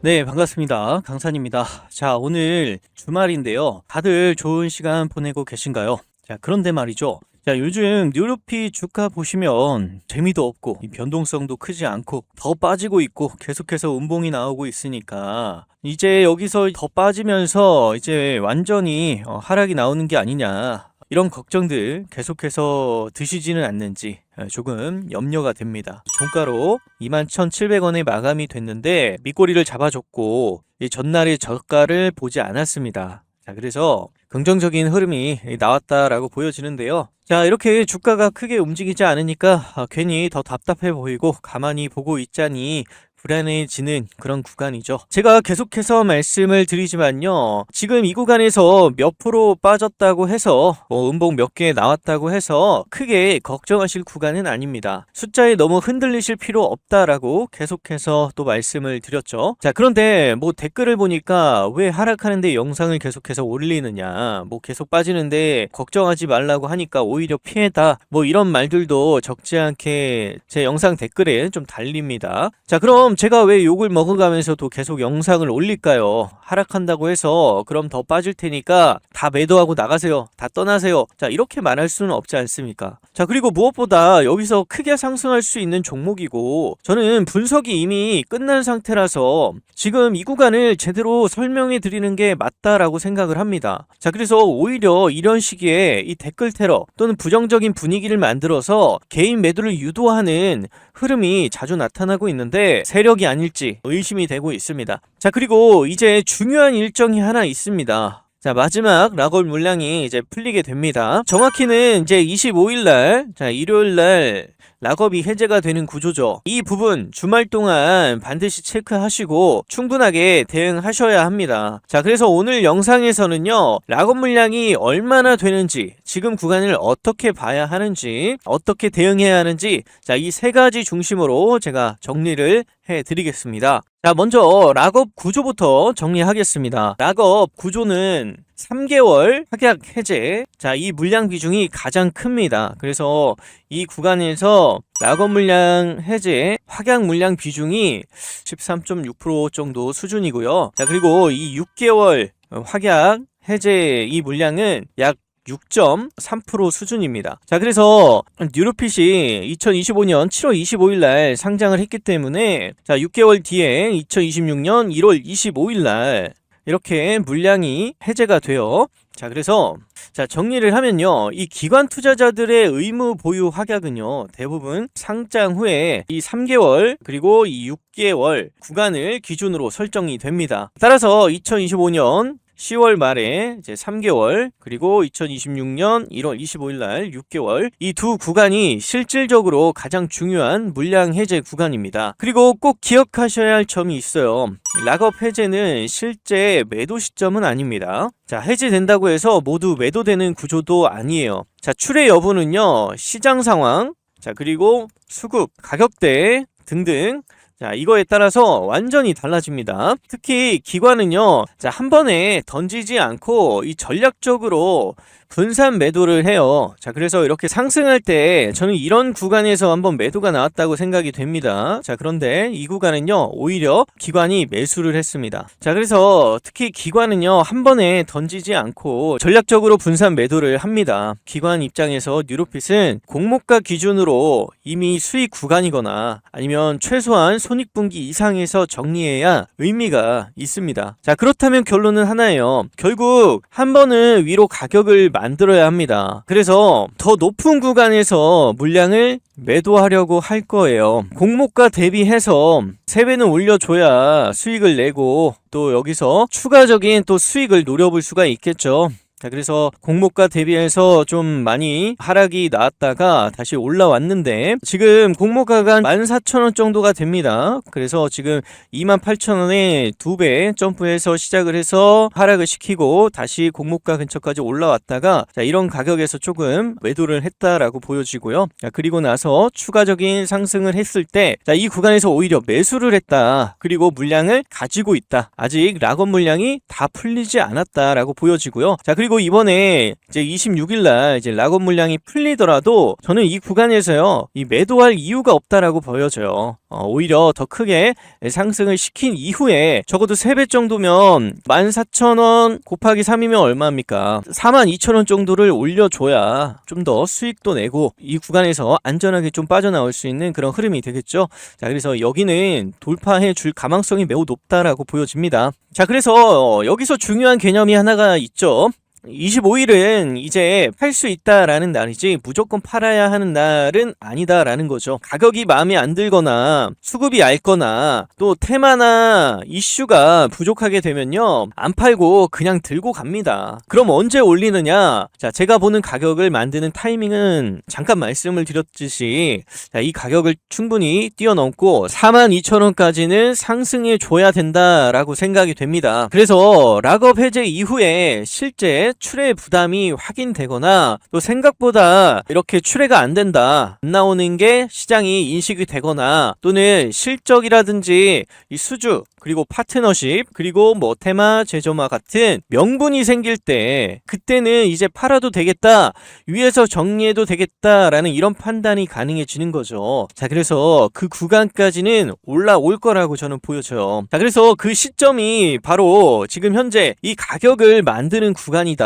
네, 반갑습니다. 강산입니다. 자, 오늘 주말인데요. 다들 좋은 시간 보내고 계신가요? 자, 그런데 말이죠. 자, 요즘 뉴로피 주가 보시면 재미도 없고 이 변동성도 크지 않고 더 빠지고 있고 계속해서 음봉이 나오고 있으니까 이제 여기서 더 빠지면서 이제 완전히 하락이 나오는 게 아니냐, 이런 걱정들 계속해서 드시지는 않는지 조금 염려가 됩니다. 종가로 21,700원에 마감이 됐는데 밑꼬리를 잡아줬고 이 전날의 저가를 보지 않았습니다. 자, 그래서 긍정적인 흐름이 나왔다라고 보여지는데요. 자, 이렇게 주가가 크게 움직이지 않으니까 괜히 더 답답해 보이고 가만히 보고 있자니 불안해지는 그런 구간이죠. 제가 계속해서 말씀을 드리지만요, 지금 이 구간에서 몇 프로 빠졌다고 해서 음봉 몇 개 나왔다고 해서 크게 걱정하실 구간은 아닙니다. 숫자에 너무 흔들리실 필요 없다라고 계속해서 또 말씀을 드렸죠. 자, 그런데 댓글을 보니까 왜 하락하는데 영상을 계속해서 올리느냐, 계속 빠지는데 걱정하지 말라고 하니까 오히려 피해다, 이런 말들도 적지 않게 제 영상 댓글에 좀 달립니다. 자, 그럼 제가 왜 욕을 먹어가면서도 계속 영상을 올릴까요? 하락한다고 해서 그럼 더 빠질 테니까 다 매도하고 나가세요, 다 떠나세요, 자, 이렇게 말할 수는 없지 않습니까? 자, 그리고 무엇보다 여기서 크게 상승할 수 있는 종목이고 저는 분석이 이미 끝난 상태라서 지금 이 구간을 제대로 설명해 드리는 게 맞다라고 생각을 합니다. 자, 그래서 오히려 이런 시기에 이 댓글 테러 또는 부정적인 분위기를 만들어서 개인 매도를 유도하는 흐름이 자주 나타나고 있는데 세력이 아닐지 의심이 되고 있습니다. 자, 그리고 이제 중요한 일정이 하나 있습니다. 자, 마지막 락업 물량이 이제 풀리게 됩니다. 정확히는 이제 25일날, 자, 일요일날 락업이 해제가 되는 구조죠. 이 부분 주말 동안 반드시 체크하시고 충분하게 대응하셔야 합니다. 자, 그래서 오늘 영상에서는요, 락업 물량이 얼마나 되는지, 지금 구간을 어떻게 봐야 하는지, 어떻게 대응해야 하는지, 자, 이 세 가지 중심으로 제가 정리를 해드리겠습니다. 자, 먼저 락업 구조부터 정리하겠습니다. 락업 구조는 3개월 확약 해제, 자, 이 물량 비중이 가장 큽니다. 그래서 이 구간에서 락업 물량 해제 확약 물량 비중이 13.6% 정도 수준이고요. 자, 그리고 이 6개월 확약 해제 이 물량은 약 6.3% 수준입니다. 자, 그래서 뉴로핏이 2025년 7월 25일 날 상장을 했기 때문에 자, 6개월 뒤에 2026년 1월 25일 날 이렇게 물량이 해제가 돼요. 자, 그래서 자, 정리를 하면요, 이 기관 투자자들의 의무 보유 확약은요, 대부분 상장 후에 이 3개월 그리고 이 6개월 구간을 기준으로 설정이 됩니다. 따라서 2025년 10월 말에 이제 3개월 그리고 2026년 1월 25일 날 6개월, 이 두 구간이 실질적으로 가장 중요한 물량 해제 구간입니다. 그리고 꼭 기억하셔야 할 점이 있어요. 락업 해제는 실제 매도 시점은 아닙니다. 자, 해제된다고 해서 모두 매도되는 구조도 아니에요. 자, 출회 여부는요, 시장 상황, 자, 그리고 수급, 가격대 등등, 자, 이거에 따라서 완전히 달라집니다. 특히 기관은요, 자, 한 번에 던지지 않고 이 전략적으로 분산 매도를 해요. 자, 그래서 이렇게 상승할 때 저는 이런 구간에서 한번 매도가 나왔다고 생각이 됩니다. 자, 그런데 이 구간은요, 오히려 기관이 매수를 했습니다. 자, 그래서 특히 기관은요, 한 번에 던지지 않고 전략적으로 분산 매도를 합니다. 기관 입장에서 뉴로핏은 공모가 기준으로 이미 수익 구간이거나 아니면 최소한 손익분기 이상에서 정리해야 의미가 있습니다. 자, 그렇다면 결론은 하나예요. 결국 한 번은 위로 가격을 만들어야 합니다. 그래서 더 높은 구간에서 물량을 매도하려고 할 거예요. 공모가 대비해서 3배는 올려줘야 수익을 내고 또 여기서 추가적인 또 수익을 노려볼 수가 있겠죠. 자, 그래서 공모가 대비해서 좀 많이 하락이 나왔다가 다시 올라왔는데 지금 공모가가 14,000원 정도가 됩니다. 그래서 지금 28,000원에 2배 점프해서 시작을 해서 하락을 시키고 다시 공모가 근처까지 올라왔다가 자, 이런 가격에서 조금 매도를 했다라고 보여지고요. 자, 그리고 나서 추가적인 상승을 했을 때 자, 이 구간에서 오히려 매수를 했다. 그리고 물량을 가지고 있다. 아직 락업 물량이 다 풀리지 않았다라고 보여지고요. 자, 그리고 그리고 이번에 이제 26일 날 이제 락업 물량이 풀리더라도 저는 이 구간에서요, 이 매도할 이유가 없다라고 보여져요. 오히려 더 크게 상승을 시킨 이후에 적어도 3배 정도면 14,000원 곱하기 3이면 얼마입니까? 42,000원 정도를 올려줘야 좀 더 수익도 내고 이 구간에서 안전하게 좀 빠져나올 수 있는 그런 흐름이 되겠죠. 자, 그래서 여기는 돌파해 줄 가망성이 매우 높다라고 보여집니다. 자, 그래서 여기서 중요한 개념이 하나가 있죠. 25일은 이제 팔 수 있다라는 날이지 무조건 팔아야 하는 날은 아니다라는 거죠. 가격이 마음에 안 들거나 수급이 얇거나 또 테마나 이슈가 부족하게 되면요, 안 팔고 그냥 들고 갑니다. 그럼 언제 올리느냐? 자, 제가 보는 가격을 만드는 타이밍은 잠깐 말씀을 드렸듯이, 자, 이 가격을 충분히 뛰어넘고 42,000원까지는 상승해 줘야 된다라고 생각이 됩니다. 그래서 락업 해제 이후에 실제 출해 부담이 확인되거나 또 생각보다 이렇게 출해가 안 된다, 안 나오는 게 시장이 인식이 되거나 또는 실적이라든지 이 수주 그리고 파트너십 그리고 뭐 테마 제조마 같은 명분이 생길 때, 그때는 이제 팔아도 되겠다, 위에서 정리해도 되겠다라는 이런 판단이 가능해지는 거죠. 자, 그래서 그 구간까지는 올라올 거라고 저는 보여져요. 자, 그래서 그 시점이 바로 지금 현재 이 가격을 만드는 구간이다,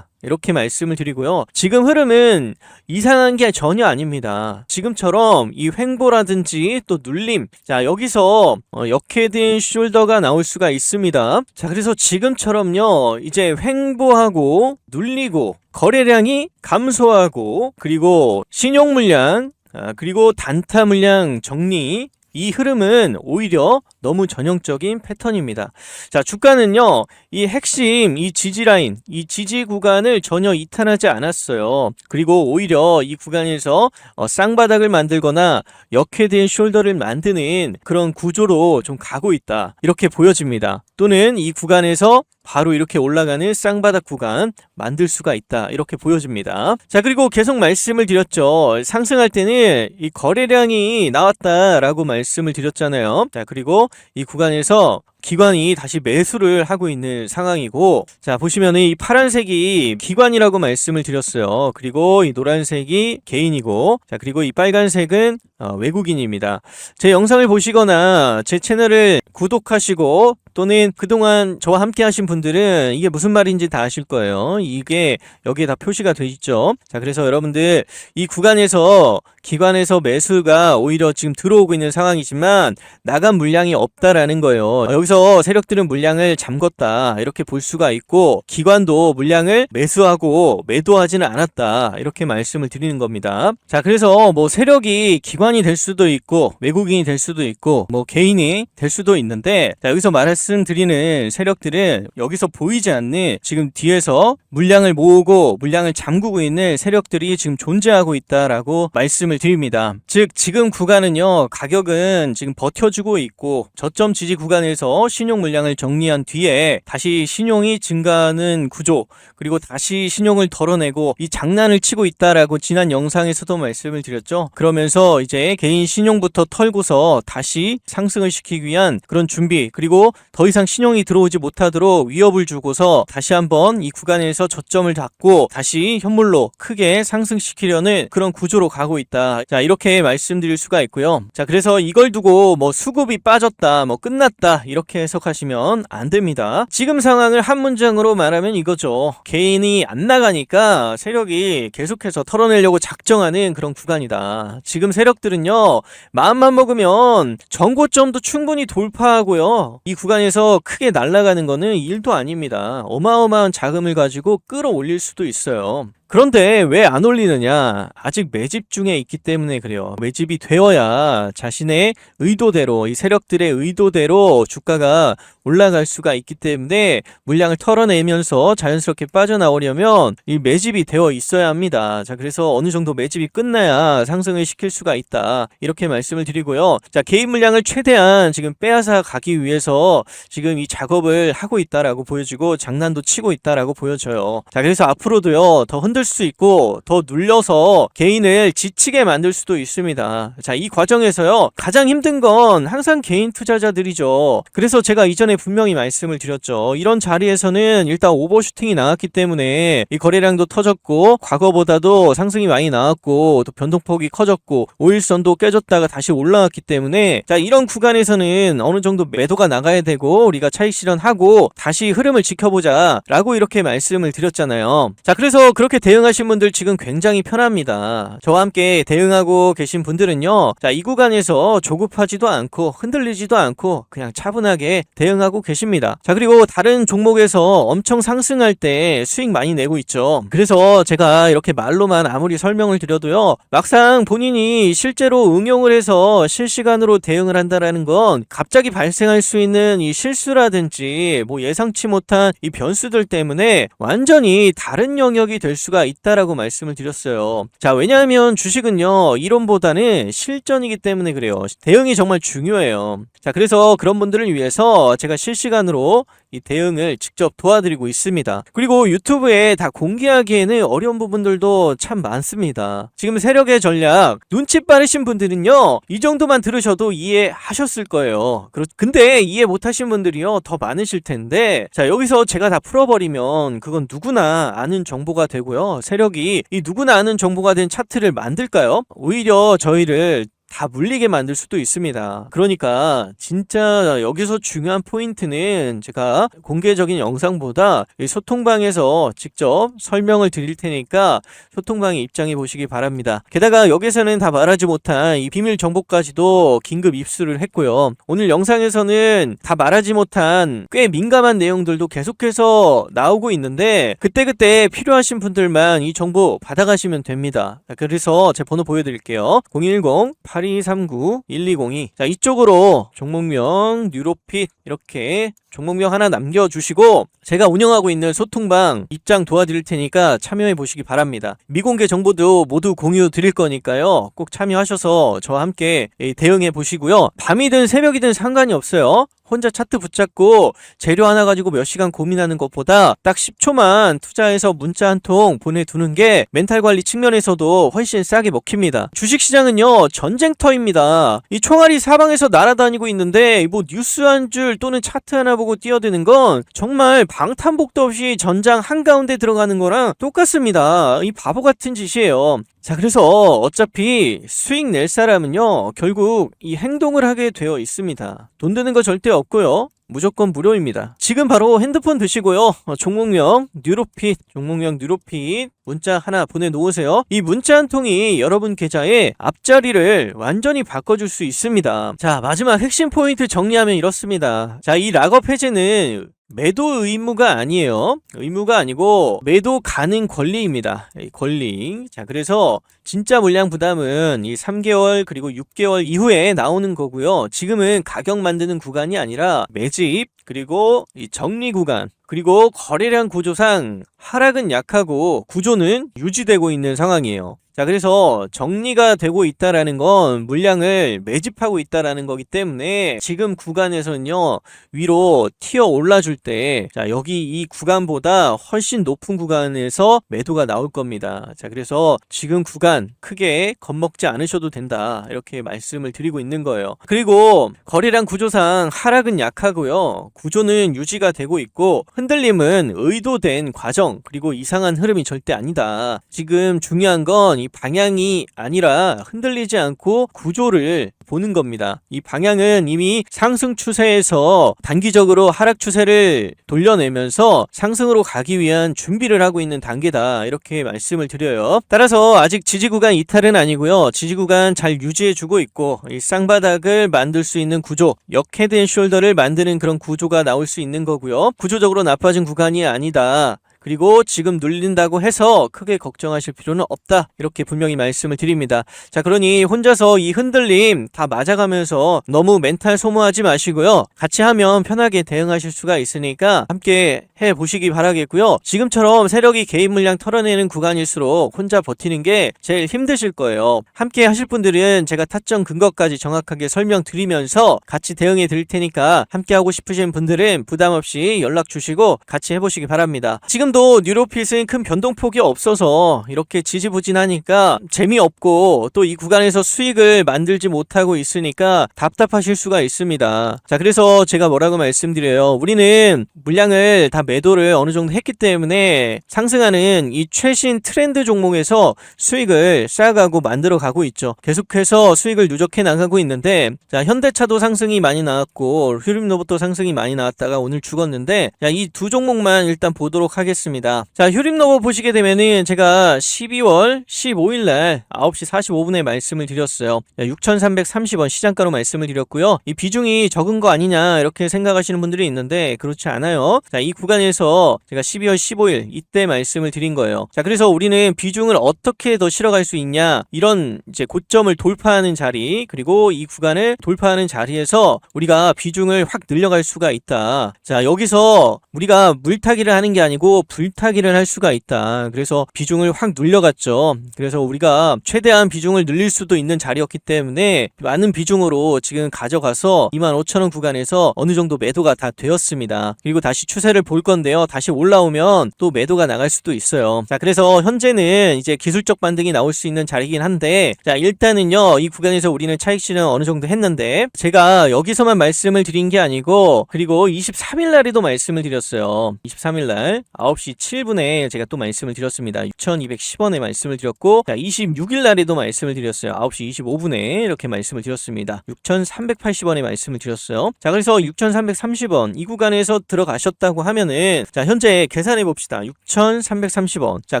이렇게 말씀을 드리고요. 지금 흐름은 이상한 게 전혀 아닙니다. 지금처럼 이 횡보라든지 또 눌림, 자, 여기서 역헤드인 숄더가 나올 수가 있습니다. 자, 그래서 지금처럼요, 이제 횡보하고 눌리고 거래량이 감소하고 그리고 신용 물량, 그리고 단타 물량 정리, 이 흐름은 오히려 너무 전형적인 패턴입니다. 자, 주가는요, 이 핵심, 이 지지 라인, 이 지지 구간을 전혀 이탈하지 않았어요. 그리고 오히려 이 구간에서 쌍바닥을 만들거나 역헤드인 숄더를 만드는 그런 구조로 좀 가고 있다, 이렇게 보여집니다. 또는 이 구간에서 바로 이렇게 올라가는 쌍바닥 구간 만들 수가 있다, 이렇게 보여집니다. 자, 그리고 계속 말씀을 드렸죠. 상승할 때는 이 거래량이 나왔다라고 말씀을 드렸잖아요. 자, 그리고 이 구간에서 기관이 다시 매수를 하고 있는 상황이고, 자, 보시면은 이 파란색이 기관이라고 말씀을 드렸어요. 그리고 이 노란색이 개인이고, 자, 그리고 이 빨간색은 외국인입니다. 제 영상을 보시거나 제 채널을 구독하시고 또는 그동안 저와 함께 하신 분들은 이게 무슨 말인지 다 아실 거예요. 이게 여기에 다 표시가 돼 있죠. 자, 그래서 여러분들 이 구간에서 기관에서 매수가 오히려 지금 들어오고 있는 상황이지만 나간 물량이 없다라는 거예요. 여기서 세력들은 물량을 잠궜다, 이렇게 볼 수가 있고, 기관도 물량을 매수하고 매도하지는 않았다, 이렇게 말씀을 드리는 겁니다. 자, 그래서 뭐 세력이 기관이 될 수도 있고 외국인이 될 수도 있고 뭐 개인이 될 수도 있는데, 자, 여기서 말씀드리는 세력들은 여기서 보이지 않는 지금 뒤에서 물량을 모으고 물량을 잠그고 있는 세력들이 지금 존재하고 있다라고 말씀을 드립니다. 즉 지금 구간은요, 가격은 지금 버텨주고 있고 저점 지지 구간에서 신용 물량을 정리한 뒤에 다시 신용이 증가하는 구조, 그리고 다시 신용을 덜어내고 이 장난을 치고 있다라고 지난 영상에서도 말씀을 드렸죠. 그러면서 이제 개인 신용부터 털고서 다시 상승을 시키기 위한 그런 준비, 그리고 더 이상 신용이 들어오지 못하도록 위협을 주고서 다시 한번 이 구간에서 저점을 잡고 다시 현물로 크게 상승시키려는 그런 구조로 가고 있다. 자, 이렇게 말씀드릴 수가 있고요. 자, 그래서 이걸 두고 뭐 수급이 빠졌다, 뭐 끝났다, 이렇게 해석하시면 안 됩니다. 지금 상황을 한 문장으로 말하면 이거죠. 개인이 안 나가니까 세력이 계속해서 털어내려고 작정하는 그런 구간이다. 지금 세력들은요, 마음만 먹으면 전고점도 충분히 돌파하고요, 이 구간에서 크게 날아가는 거는 일도 아닙니다. 어마어마한 자금을 가지고 끌어올릴 수도 있어요. 그런데 왜 안 올리느냐? 아직 매집 중에 있기 때문에 그래요. 매집이 되어야 자신의 의도대로, 이 세력들의 의도대로 주가가 올라갈 수가 있기 때문에 물량을 털어내면서 자연스럽게 빠져나오려면 이 매집이 되어 있어야 합니다. 자, 그래서 어느 정도 매집이 끝나야 상승을 시킬 수가 있다, 이렇게 말씀을 드리고요. 자, 개인 물량을 최대한 지금 빼앗아 가기 위해서 지금 이 작업을 하고 있다라고 보여지고 장난도 치고 있다라고 보여져요. 자, 그래서 앞으로도요, 더 흔들 힘들 수 있고 더 눌려서 개인을 지치게 만들 수도 있습니다. 자, 이 과정에서요, 가장 힘든 건 항상 개인 투자자들이죠. 그래서 제가 이전에 분명히 말씀을 드렸죠. 이런 자리에서는 일단 오버슈팅이 나왔기 때문에 이 거래량도 터졌고 과거보다도 상승이 많이 나왔고 또 변동폭이 커졌고 5일선도 깨졌다가 다시 올라왔기 때문에, 자, 이런 구간에서는 어느 정도 매도가 나가야 되고 우리가 차익 실현하고 다시 흐름을 지켜보자 라고 이렇게 말씀을 드렸잖아요. 자, 그래서 그렇게 대응하신 분들 지금 굉장히 편합니다. 저와 함께 대응하고 계신 분들은요, 자, 이 구간에서 조급하지도 않고 흔들리지도 않고 그냥 차분하게 대응하고 계십니다. 자, 그리고 다른 종목에서 엄청 상승할 때 수익 많이 내고 있죠. 그래서 제가 이렇게 말로만 아무리 설명을 드려도요, 막상 본인이 실제로 응용을 해서 실시간으로 대응을 한다라는 건 갑자기 발생할 수 있는 이 실수라든지 뭐 예상치 못한 이 변수들 때문에 완전히 다른 영역이 될 수가 있다라고 말씀을 드렸어요. 자, 왜냐하면 주식은요, 이론보다는 실전이기 때문에 그래요. 대응이 정말 중요해요. 자, 그래서 그런 분들을 위해서 제가 실시간으로 이 대응을 직접 도와드리고 있습니다. 그리고 유튜브에 다 공개하기에는 어려운 부분들도 참 많습니다. 지금 세력의 전략 눈치 빠르신 분들은요, 이 정도만 들으셔도 이해하셨을 거예요. 근데 이해 못하신 분들이요, 더 많으실 텐데, 자, 여기서 제가 다 풀어버리면 그건 누구나 아는 정보가 되고요, 세력이 이 누구나 아는 정보가 된 차트를 만들까요? 오히려 저희를 다 물리게 만들 수도 있습니다. 그러니까 진짜 여기서 중요한 포인트는 제가 공개적인 영상보다 이 소통방에서 직접 설명을 드릴 테니까 소통방에 입장해 보시기 바랍니다. 게다가 여기서는 다 말하지 못한 이 비밀 정보까지도 긴급 입수를 했고요. 오늘 영상에서는 다 말하지 못한 꽤 민감한 내용들도 계속해서 나오고 있는데 그때그때 필요하신 분들만 이 정보 받아가시면 됩니다. 그래서 제 번호 보여드릴게요. 010-8239-1202. 자, 이쪽으로 종목명, 뉴로핏 이렇게 종목명 하나 남겨주시고 제가 운영하고 있는 소통방 입장 도와드릴 테니까 참여해 보시기 바랍니다. 미공개 정보도 모두 공유 드릴 거니까요, 꼭 참여하셔서 저와 함께 대응해 보시고요. 밤이든 새벽이든 상관이 없어요. 혼자 차트 붙잡고 재료 하나 가지고 몇 시간 고민하는 것보다 딱 10초만 투자해서 문자 한 통 보내두는 게 멘탈 관리 측면에서도 훨씬 싸게 먹힙니다. 주식시장은요, 전쟁터입니다. 이 총알이 사방에서 날아다니고 있는데 뭐 뉴스 한 줄 또는 차트 하나 보고 뛰어드는 건 정말 방탄복도 없이 전장 한가운데 들어가는 거랑 똑같습니다. 이 바보 같은 짓이에요. 자, 그래서 어차피 수익 낼 사람은요, 결국 이 행동을 하게 되어 있습니다. 돈 드는 거 절대 없고요, 무조건 무료입니다. 지금 바로 핸드폰 드시고요, 종목명 뉴로핏, 종목명 뉴로핏 문자 하나 보내놓으세요. 이 문자 한 통이 여러분 계좌의 앞자리를 완전히 바꿔줄 수 있습니다. 자, 마지막 핵심 포인트 정리하면 이렇습니다. 자, 이 락업 해제는 매도 의무가 아니에요. 의무가 아니고 매도 가능 권리입니다. 권리. 자, 그래서 진짜 물량 부담은 이 3개월 그리고 6개월 이후에 나오는 거고요. 지금은 가격 만드는 구간이 아니라 매집 그리고 이 정리 구간, 그리고 거래량 구조상 하락은 약하고 구조는 유지되고 있는 상황이에요. 자, 그래서 정리가 되고 있다라는 건 물량을 매집하고 있다라는 거기 때문에 지금 구간에서는요, 위로 튀어 올라줄 때, 자, 여기 이 구간보다 훨씬 높은 구간에서 매도가 나올 겁니다. 자, 그래서 지금 구간 크게 겁먹지 않으셔도 된다, 이렇게 말씀을 드리고 있는 거예요. 그리고 거래량 구조상 하락은 약하고요, 구조는 유지가 되고 있고 흔들림은 의도된 과정 그리고 이상한 흐름이 절대 아니다. 지금 중요한 건 이 방향이 아니라 흔들리지 않고 구조를 보는 겁니다. 이 방향은 이미 상승 추세에서 단기적으로 하락 추세를 돌려내면서 상승으로 가기 위한 준비를 하고 있는 단계다, 이렇게 말씀을 드려요. 따라서 아직 지지 구간 이탈은 아니고요, 지지 구간 잘 유지해주고 있고 이 쌍바닥을 만들 수 있는 구조, 역헤드 앤 숄더를 만드는 그런 구조가 나올 수 있는 거고요, 구조적으로 나빠진 구간이 아니다. 그리고 지금 눌린다고 해서 크게 걱정하실 필요는 없다, 이렇게 분명히 말씀을 드립니다. 자, 그러니 혼자서 이 흔들림 다 맞아가면서 너무 멘탈 소모하지 마시고요, 같이 하면 편하게 대응하실 수가 있으니까 함께 해보시기 바라겠고요. 지금처럼 세력이 개인 물량 털어내는 구간일수록 혼자 버티는 게 제일 힘드실 거예요. 함께 하실 분들은 제가 타점 근거까지 정확하게 설명드리면서 같이 대응해 드릴 테니까 함께 하고 싶으신 분들은 부담 없이 연락 주시고 같이 해보시기 바랍니다. 지금 이번도 뉴로핏은 큰 변동폭이 없어서 이렇게 지지부진하니까 재미없고 또 이 구간에서 수익을 만들지 못하고 있으니까 답답하실 수가 있습니다. 자, 그래서 제가 뭐라고 말씀드려요. 우리는 물량을 다 매도를 어느 정도 했기 때문에 상승하는 이 최신 트렌드 종목에서 수익을 쌓아가고 만들어 가고 있죠. 계속해서 수익을 누적해 나가고 있는데, 자, 현대차도 상승이 많이 나왔고 휴림로봇도 상승이 많이 나왔다가 오늘 죽었는데, 자, 이 두 종목만 일단 보도록 하겠습니다. 자, 휴림로봇 보시게 되면은 제가 12월 15일날 9시 45분에 말씀을 드렸어요. 6,330원 시장가로 말씀을 드렸고요. 이 비중이 적은 거 아니냐 이렇게 생각하시는 분들이 있는데 그렇지 않아요. 자, 이 구간에서 제가 12월 15일 이때 말씀을 드린 거예요. 자, 그래서 우리는 비중을 어떻게 더 실어갈 수 있냐, 이런 이제 고점을 돌파하는 자리, 그리고 이 구간을 돌파하는 자리에서 우리가 비중을 확 늘려갈 수가 있다. 자, 여기서 우리가 물타기를 하는 게 아니고 불타기를 할 수가 있다. 그래서 비중을 확 늘려갔죠. 그래서 우리가 최대한 비중을 늘릴 수도 있는 자리였기 때문에 많은 비중으로 지금 가져가서 25,000원 구간에서 어느 정도 매도가 다 되었습니다. 그리고 다시 추세를 볼 건데요. 다시 올라오면 또 매도가 나갈 수도 있어요. 자, 그래서 현재는 이제 기술적 반등이 나올 수 있는 자리긴 한데, 자, 일단은요, 이 구간에서 우리는 차익 실현 어느 정도 했는데, 제가 여기서만 말씀을 드린 게 아니고, 그리고 23일 날에도 말씀을 드렸어요. 23일 날 9시 7분에 제가 또 말씀을 드렸습니다. 6,210원에 말씀을 드렸고, 자, 26일 날에도 말씀을 드렸어요. 9시 25분에 이렇게 말씀을 드렸습니다. 6,380원에 말씀을 드렸어요. 자, 그래서 6,330원 이 구간에서 들어가셨다고 하면은, 자, 현재 계산해 봅시다. 6,330원. 자,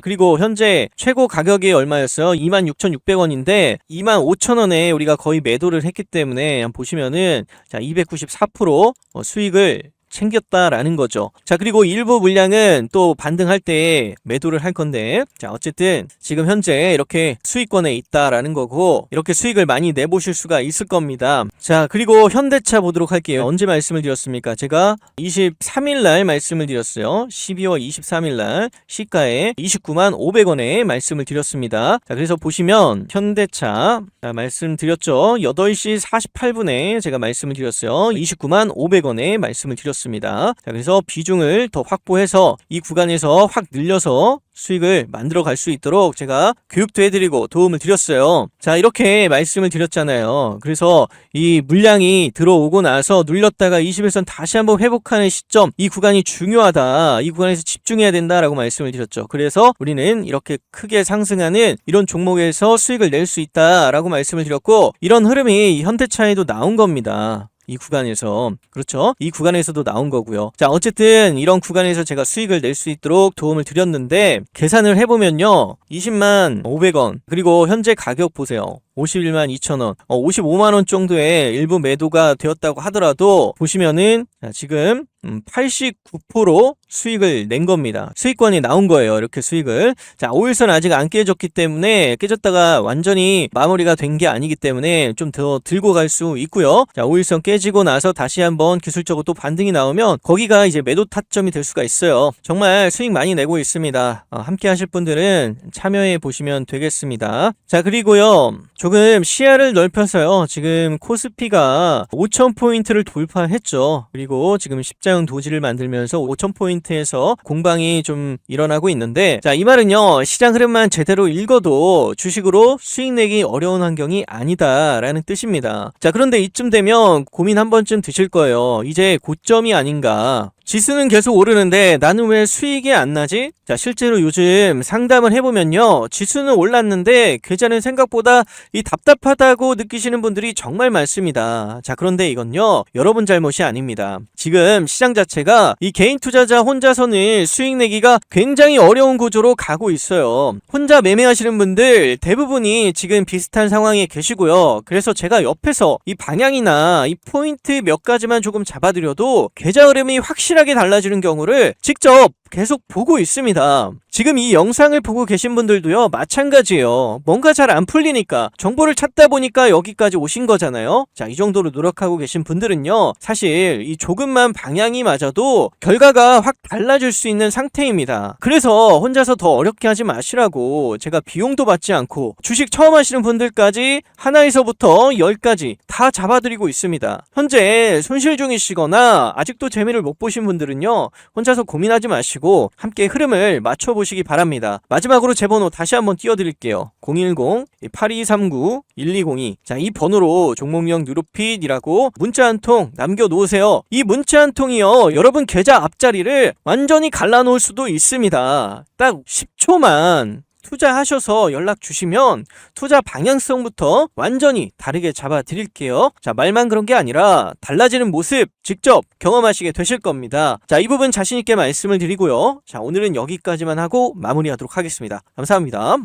그리고 현재 최고 가격이 얼마였어요? 26,600원인데 25,000원에 우리가 거의 매도를 했기 때문에 한번 보시면은, 자, 294% 수익을 챙겼다라는 거죠. 자, 그리고 일부 물량은 또 반등할 때 매도를 할 건데, 자, 어쨌든 지금 현재 이렇게 수익권에 있다라는 거고, 이렇게 수익을 많이 내보실 수가 있을 겁니다. 자, 그리고 현대차 보도록 할게요. 언제 말씀을 드렸습니까? 제가 23일 날 말씀을 드렸어요. 12월 23일 날 시가에 29만 500원에 말씀을 드렸습니다. 자, 그래서 보시면 현대차, 자, 말씀드렸죠. 8시 48분에 제가 말씀을 드렸어요. 29만 500원에 말씀을 드렸습니다. 자, 그래서 비중을 더 확보해서 이 구간에서 확 늘려서 수익을 만들어 갈 수 있도록 제가 교육도 해드리고 도움을 드렸어요. 자, 이렇게 말씀을 드렸잖아요. 그래서 이 물량이 들어오고 나서 눌렸다가 21선 다시 한번 회복하는 시점, 이 구간이 중요하다. 이 구간에서 집중해야 된다라고 말씀을 드렸죠. 그래서 우리는 이렇게 크게 상승하는 이런 종목에서 수익을 낼 수 있다라고 말씀을 드렸고, 이런 흐름이 현대차에도 나온 겁니다. 이 구간에서, 그렇죠? 이 구간에서도 나온 거고요. 자, 어쨌든 이런 구간에서 제가 수익을 낼 수 있도록 도움을 드렸는데, 계산을 해보면요, 20만 500원, 그리고 현재 가격 보세요. 51만 2천원, 55만원 정도의 일부 매도가 되었다고 하더라도 보시면은, 자, 지금 89% 수익을 낸 겁니다. 수익권이 나온 거예요. 이렇게 수익을. 자, 5일선 아직 안 깨졌기 때문에, 깨졌다가 완전히 마무리가 된 게 아니기 때문에 좀 더 들고 갈 수 있고요. 자, 5일선 깨지고 나서 다시 한번 기술적으로 또 반등이 나오면 거기가 이제 매도 타점이 될 수가 있어요. 정말 수익 많이 내고 있습니다. 함께 하실 분들은 참여해 보시면 되겠습니다. 자, 그리고요, 조금 시야를 넓혀서요, 지금 코스피가 5,000포인트를 돌파했죠. 그리고 지금 십자형 도지를 만들면서 5,000포인트에서 공방이 좀 일어나고 있는데, 자, 이 말은요, 시장 흐름만 제대로 읽어도 주식으로 수익 내기 어려운 환경이 아니다라는 뜻입니다. 자, 그런데 이쯤 되면 고민 한 번쯤 드실 거예요. 이제 고점이 아닌가. 지수는 계속 오르는데 나는 왜 수익이 안 나지? 자, 실제로 요즘 상담을 해보면요, 지수는 올랐는데 계좌는 생각보다 이 답답하다고 느끼시는 분들이 정말 많습니다. 자, 그런데 이건요, 여러분 잘못이 아닙니다. 지금 시장 자체가 이 개인 투자자 혼자서는 수익 내기가 굉장히 어려운 구조로 가고 있어요. 혼자 매매하시는 분들 대부분이 지금 비슷한 상황에 계시고요. 그래서 제가 옆에서 이 방향이나 이 포인트 몇 가지만 조금 잡아드려도 계좌 흐름이 확실하게 달라지는 경우를 직접 계속 보고 있습니다. 지금 이 영상을 보고 계신 분들도요, 마찬가지예요. 뭔가 잘 안 풀리니까 정보를 찾다 보니까 여기까지 오신 거잖아요. 자, 이 정도로 노력하고 계신 분들은요, 사실 이 조금만 방향이 맞아도 결과가 확 달라질 수 있는 상태입니다. 그래서 혼자서 더 어렵게 하지 마시라고 제가 비용도 받지 않고 주식 처음 하시는 분들까지 하나에서부터 10까지 다 잡아드리고 있습니다. 현재 손실 중이시거나 아직도 재미를 못 보신 없으신 분들은요, 혼자서 고민하지 마시고 함께 흐름을 맞춰보시기 바랍니다. 마지막으로 제 번호 다시 한번 띄워드릴게요. 010-8239-1202. 자, 이 번호로 종목명 뉴로핏이라고 문자 한 통 남겨놓으세요. 이 문자 한 통이요, 여러분 계좌 앞자리를 완전히 갈라놓을 수도 있습니다. 딱 10초만 투자하셔서 연락 주시면 투자 방향성부터 완전히 다르게 잡아 드릴게요. 자, 말만 그런 게 아니라 달라지는 모습 직접 경험하시게 되실 겁니다. 자, 이 부분 자신 있게 말씀을 드리고요. 자, 오늘은 여기까지만 하고 마무리하도록 하겠습니다. 감사합니다.